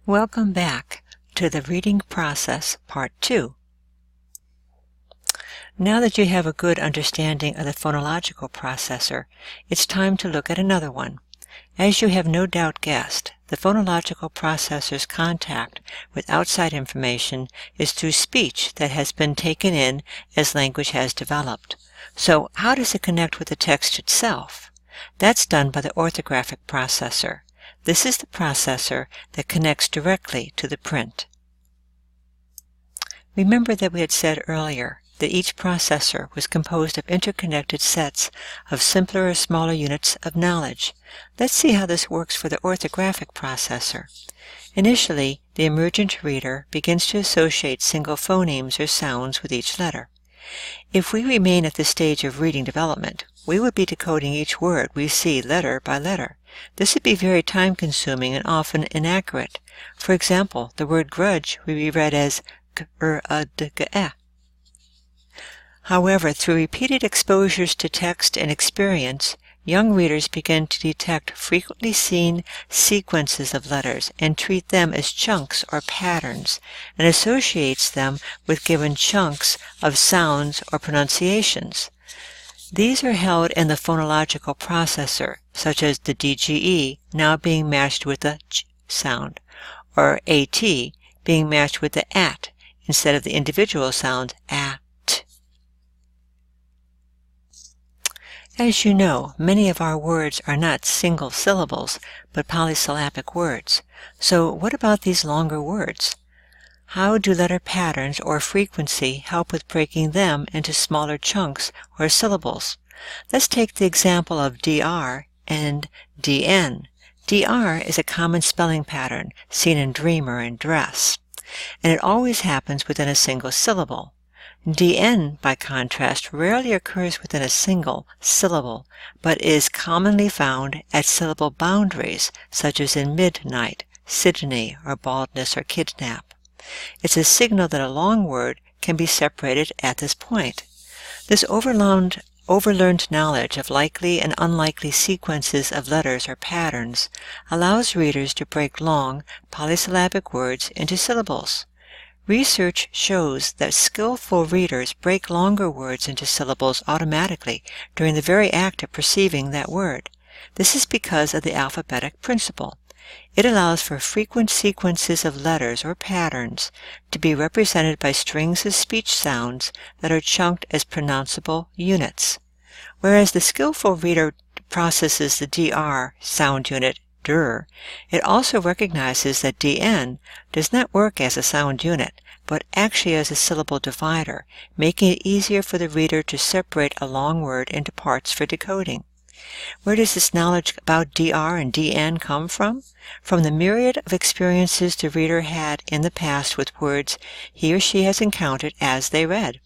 Welcome back to the Reading Process Part 2. Now that you have a good understanding of the phonological processor, it's time to look at another one. As you have no doubt guessed, the phonological processor's contact with outside information is through speech that has been taken in as language has developed. So how does it connect with the text itself? That's done by the orthographic processor. This is the processor that connects directly to the print. Remember that we had said earlier that each processor was composed of interconnected sets of simpler or smaller units of knowledge. Let's see how this works for the orthographic processor. Initially, the emergent reader begins to associate single phonemes or sounds with each letter. If we remain at this stage of reading development, we would be decoding each word we see letter by letter. This would be very time-consuming and often inaccurate. For example, the word grudge would be read as g-r-u-d-g-e. However, through repeated exposures to text and experience, young readers begin to detect frequently seen sequences of letters and treat them as chunks or patterns, and associates them with given chunks of sounds or pronunciations. These are held in the phonological processor, such as the DGE now being matched with the ch sound, or AT being matched with the AT instead of the individual sound AT. As you know, many of our words are not single syllables, but polysyllabic words. So what about these longer words? How do letter patterns or frequency help with breaking them into smaller chunks or syllables? Let's take the example of DR and DN. DR is a common spelling pattern seen in dreamer and dress, and it always happens within a single syllable. DN, by contrast, rarely occurs within a single syllable, but is commonly found at syllable boundaries, such as in midnight, Sydney, or baldness or kidnap. It's a signal that a long word can be separated at this point. This overlearned knowledge of likely and unlikely sequences of letters or patterns allows readers to break long, polysyllabic words into syllables. Research shows that skillful readers break longer words into syllables automatically during the very act of perceiving that word. This is because of the alphabetic principle. It allows for frequent sequences of letters or patterns to be represented by strings of speech sounds that are chunked as pronounceable units. Whereas the skillful reader processes the DR sound unit dir, it also recognizes that DN does not work as a sound unit, but actually as a syllable divider, making it easier for the reader to separate a long word into parts for decoding. Where does this knowledge about DR and DN come from? From the myriad of experiences the reader had in the past with words he or she has encountered as they read.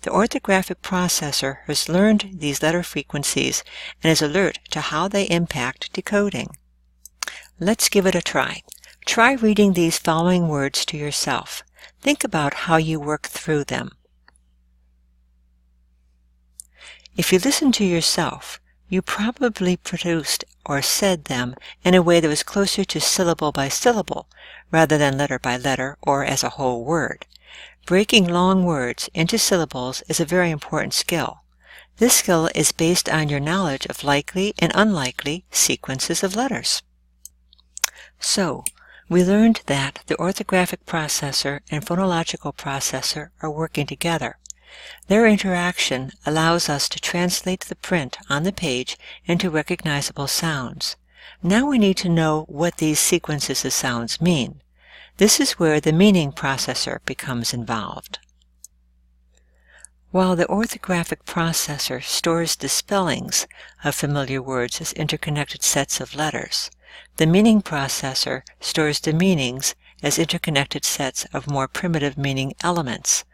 The orthographic processor has learned these letter frequencies and is alert to how they impact decoding. Let's give it a try. Try reading these following words to yourself. Think about how you work through them. If you listen to yourself, you probably produced or said them in a way that was closer to syllable by syllable, rather than letter by letter or as a whole word. Breaking long words into syllables is a very important skill. This skill is based on your knowledge of likely and unlikely sequences of letters. So, we learned that the orthographic processor and phonological processor are working together. Their interaction allows us to translate the print on the page into recognizable sounds. Now we need to know what these sequences of sounds mean. This is where the meaning processor becomes involved. While the orthographic processor stores the spellings of familiar words as interconnected sets of letters, the meaning processor stores the meanings as interconnected sets of more primitive meaning elements.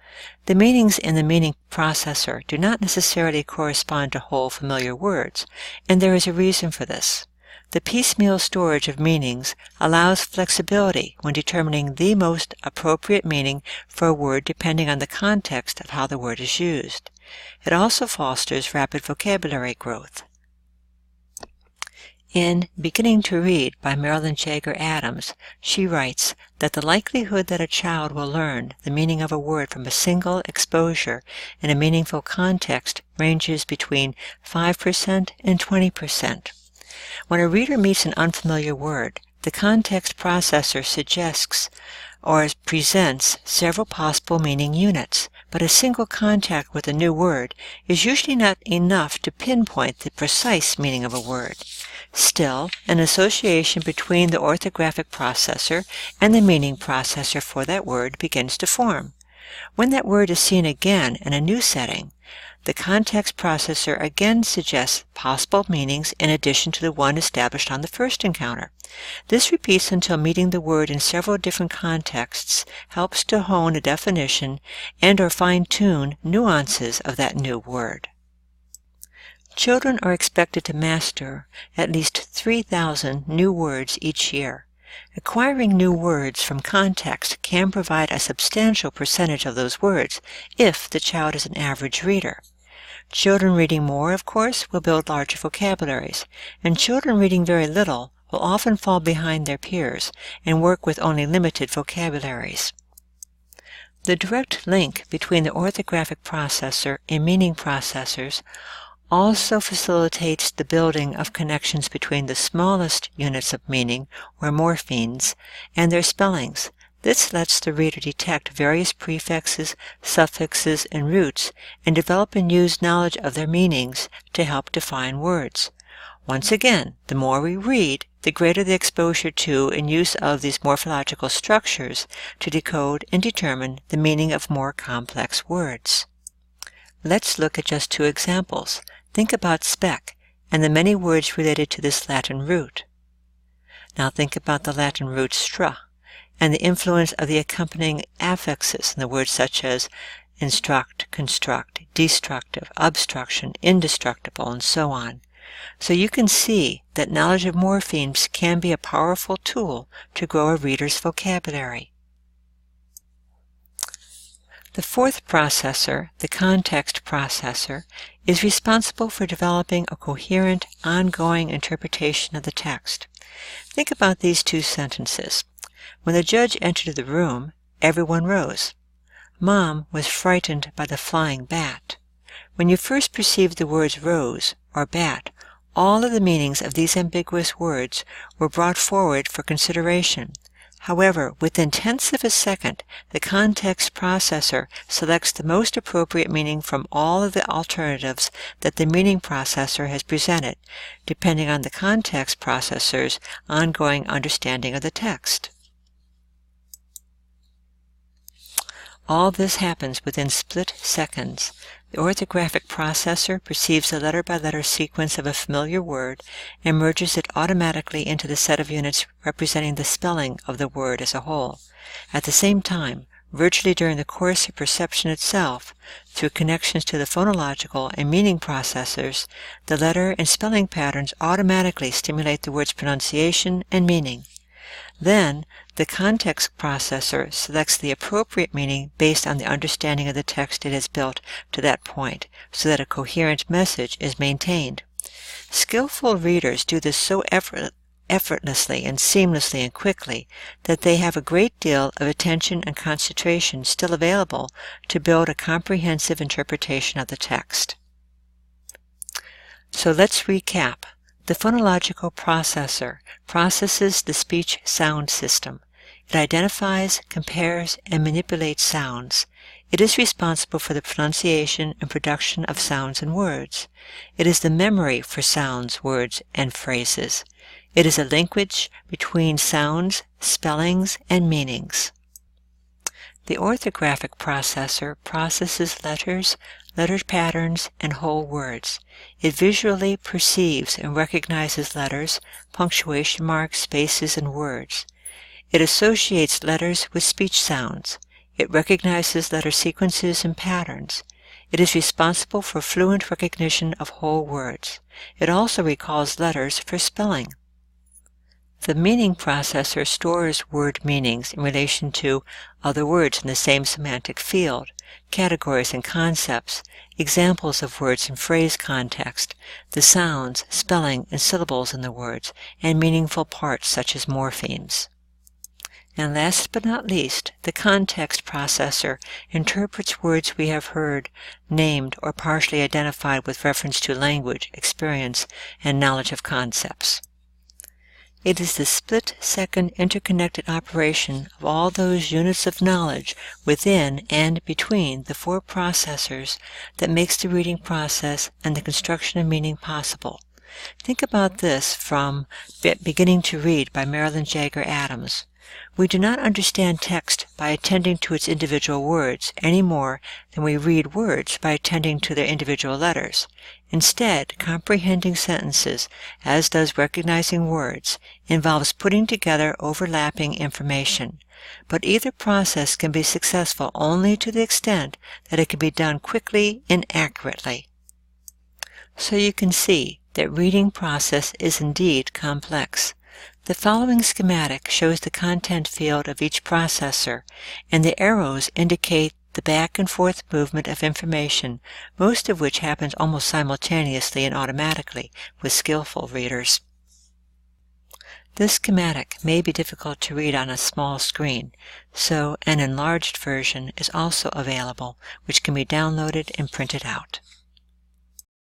The meanings in the meaning processor do not necessarily correspond to whole familiar words, and there is a reason for this. The piecemeal storage of meanings allows flexibility when determining the most appropriate meaning for a word depending on the context of how the word is used. It also fosters rapid vocabulary growth. In Beginning to Read by Marilyn Jager Adams, she writes that the likelihood that a child will learn the meaning of a word from a single exposure in a meaningful context ranges between 5% and 20%. When a reader meets an unfamiliar word, the context processor suggests or presents several possible meaning units, but a single contact with a new word is usually not enough to pinpoint the precise meaning of a word. Still, an association between the orthographic processor and the meaning processor for that word begins to form. When that word is seen again in a new setting, the context processor again suggests possible meanings in addition to the one established on the first encounter. This repeats until meeting the word in several different contexts helps to hone a definition and/or fine-tune nuances of that new word. Children are expected to master at least 3,000 new words each year. Acquiring new words from context can provide a substantial percentage of those words if the child is an average reader. Children reading more, of course, will build larger vocabularies, and children reading very little will often fall behind their peers and work with only limited vocabularies. The direct link between the orthographic processor and meaning processors also facilitates the building of connections between the smallest units of meaning, or morphemes, and their spellings. This lets the reader detect various prefixes, suffixes, and roots, and develop and use knowledge of their meanings to help define words. Once again, the more we read, the greater the exposure to and use of these morphological structures to decode and determine the meaning of more complex words. Let's look at just two examples. Think about speck and the many words related to this Latin root. Now think about the Latin root stra and the influence of the accompanying affixes in the words such as instruct, construct, destructive, obstruction, indestructible, and so on. So you can see that knowledge of morphemes can be a powerful tool to grow a reader's vocabulary. The fourth processor, the context processor, is responsible for developing a coherent, ongoing interpretation of the text. Think about these two sentences. When the judge entered the room, everyone rose. Mom was frightened by the flying bat. When you first perceived the words rose or bat, all of the meanings of these ambiguous words were brought forward for consideration. However, within tenths of a second, the context processor selects the most appropriate meaning from all of the alternatives that the meaning processor has presented, depending on the context processor's ongoing understanding of the text. All this happens within split seconds. The orthographic processor perceives the letter-by-letter sequence of a familiar word and merges it automatically into the set of units representing the spelling of the word as a whole. At the same time, virtually during the course of perception itself, through connections to the phonological and meaning processors, the letter and spelling patterns automatically stimulate the word's pronunciation and meaning. Then, the context processor selects the appropriate meaning based on the understanding of the text it has built to that point, so that a coherent message is maintained. Skillful readers do this so effortlessly and seamlessly and quickly that they have a great deal of attention and concentration still available to build a comprehensive interpretation of the text. So let's recap. The phonological processor processes the speech sound system. It identifies, compares, and manipulates sounds. It is responsible for the pronunciation and production of sounds and words. It is the memory for sounds, words, and phrases. It is a linkage between sounds, spellings, and meanings. The orthographic processor processes letters, letter patterns, and whole words. It visually perceives and recognizes letters, punctuation marks, spaces, and words. It associates letters with speech sounds. It recognizes letter sequences and patterns. It is responsible for fluent recognition of whole words. It also recalls letters for spelling. The meaning processor stores word meanings in relation to other words in the same semantic field, categories and concepts, examples of words in phrase context, the sounds, spelling, and syllables in the words, and meaningful parts such as morphemes. And last but not least, the context processor interprets words we have heard, named, or partially identified with reference to language, experience, and knowledge of concepts. It is the split-second interconnected operation of all those units of knowledge within and between the four processors that makes the reading process and the construction of meaning possible. Think about this from Beginning to Read by Marilyn Jagger Adams. We do not understand text by attending to its individual words any more than we read words by attending to their individual letters. Instead, comprehending sentences, as does recognizing words, involves putting together overlapping information. But either process can be successful only to the extent that it can be done quickly and accurately. So you can see that reading process is indeed complex. The following schematic shows the content field of each processor, and the arrows indicate the back and forth movement of information, most of which happens almost simultaneously and automatically with skillful readers. This schematic may be difficult to read on a small screen, so an enlarged version is also available, which can be downloaded and printed out.